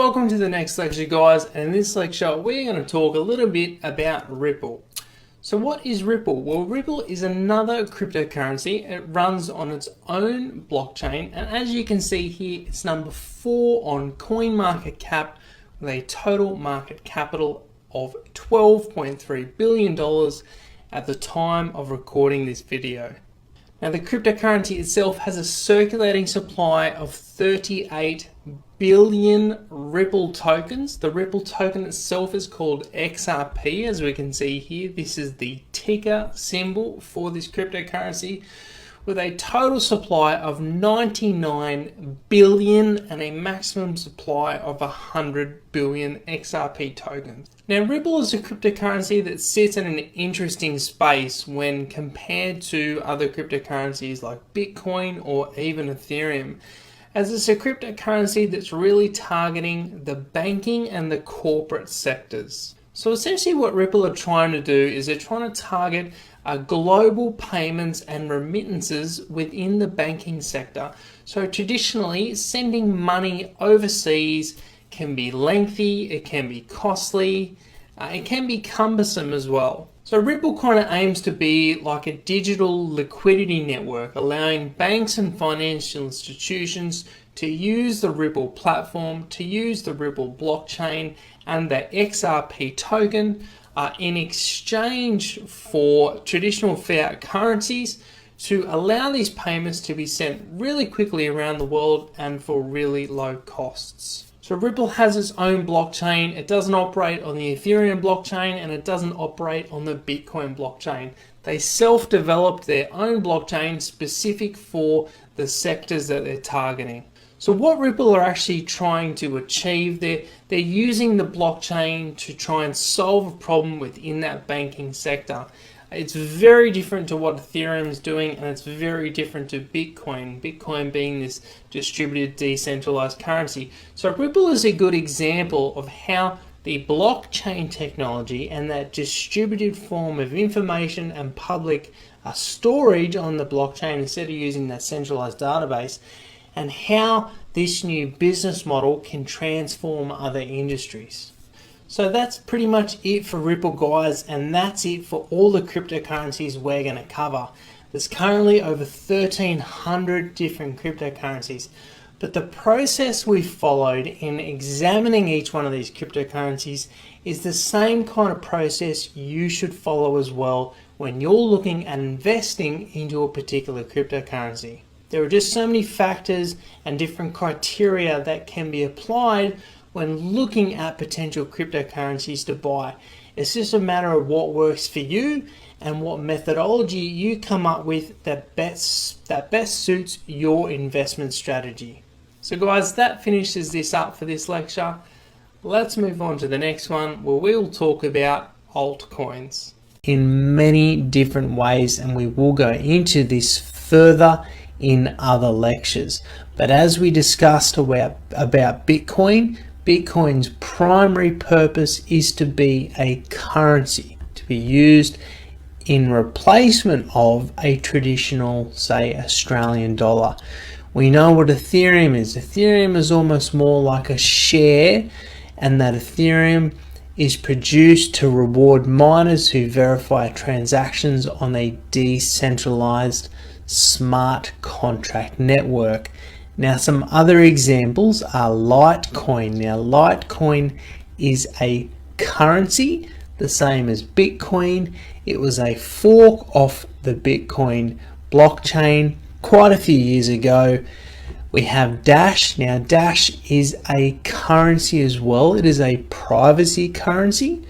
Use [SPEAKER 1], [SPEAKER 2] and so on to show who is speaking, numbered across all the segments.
[SPEAKER 1] welcome to the next lecture, guys, and in this lecture we're going to talk a little bit about Ripple. So what is Ripple? Well, Ripple is another cryptocurrency. It runs on its own blockchain, and as you can see here, it's number 4 on CoinMarketCap with a total market capital of $12.3 billion at the time of recording this video. Now, the cryptocurrency itself has a circulating supply of 38 billion Ripple tokens. The Ripple token itself is called XRP, as we can see here. This is the ticker symbol for this cryptocurrency, with a total supply of 99 billion and a maximum supply of 100 billion XRP tokens. Now, Ripple is a cryptocurrency that sits in an interesting space when compared to other cryptocurrencies like Bitcoin or even Ethereum, as it's a cryptocurrency that's really targeting the banking and the corporate sectors. So essentially what Ripple are trying to do is they're trying to target global payments and remittances within the banking sector. So traditionally, sending money overseas can be lengthy, it can be costly, it can be cumbersome as well. So Ripple kind of aims to be like a digital liquidity network, allowing banks and financial institutions to use the Ripple platform, to use the Ripple blockchain and the XRP token in exchange for traditional fiat currencies, to allow these payments to be sent really quickly around the world and for really low costs. So Ripple has its own blockchain. It doesn't operate on the Ethereum blockchain and it doesn't operate on the Bitcoin blockchain. They self-developed their own blockchain specific for the sectors that they're targeting. So what Ripple are actually trying to achieve, they're using the blockchain to try and solve a problem within that banking sector. It's very different to what Ethereum is doing, and it's very different to Bitcoin. Bitcoin being this distributed, decentralized currency. So Ripple is a good example of how the blockchain technology and that distributed form of information and public storage on the blockchain instead of using that centralized database, and how this new business model can transform other industries. So that's pretty much it for Ripple, guys, and that's it for all the cryptocurrencies we're going to cover. There's currently over 1,300 different cryptocurrencies, but the process we followed in examining each one of these cryptocurrencies is the same kind of process you should follow as well when you're looking at investing into a particular cryptocurrency. There are just so many factors and different criteria that can be applied when looking at potential cryptocurrencies to buy. It's just a matter of what works for you and what methodology you come up with that best suits your investment strategy. So guys, that finishes this up for this lecture. Let's move on to the next one, where we'll talk about altcoins in many different ways, and we will go into this further in other lectures. But as we discussed about Bitcoin, Bitcoin's primary purpose is to be a currency, to be used in replacement of a traditional, say, Australian dollar. We know what Ethereum is. Ethereum is almost more like a share, and that Ethereum is produced to reward miners who verify transactions on a decentralized smart contract network. Now, some other examples are Litecoin. Now, Litecoin is a currency, the same as Bitcoin. It was a fork off the Bitcoin blockchain quite a few years ago. We have Dash. Now, Dash is a currency as well. It is a privacy currency.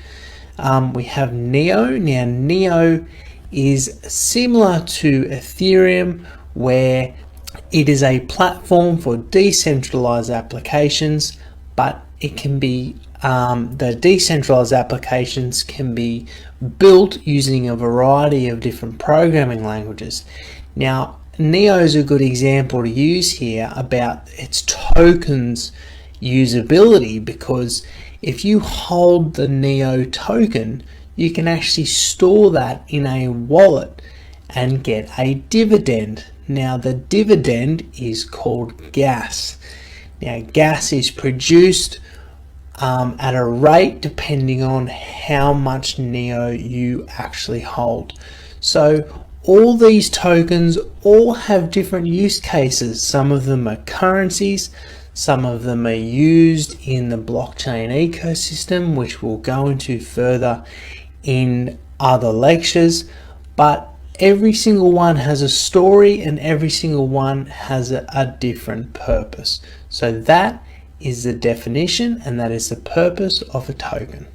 [SPEAKER 1] We have Neo. Now, Neo is similar to Ethereum, where it is a platform for decentralized applications, but it can be the decentralized applications can be built using a variety of different programming languages. Now, Neo is a good example to use here about its tokens usability, because if you hold the Neo token, you can actually store that in a wallet and get a dividend. Now, the dividend is called gas. Now, gas is produced at a rate depending on how much NEO you actually hold. So all these tokens all have different use cases. Some of them are currencies, some of them are used in the blockchain ecosystem, which we'll go into further in other lectures, but every single one has a story and every single one has a different purpose. So that is the definition, and that is the purpose of a token.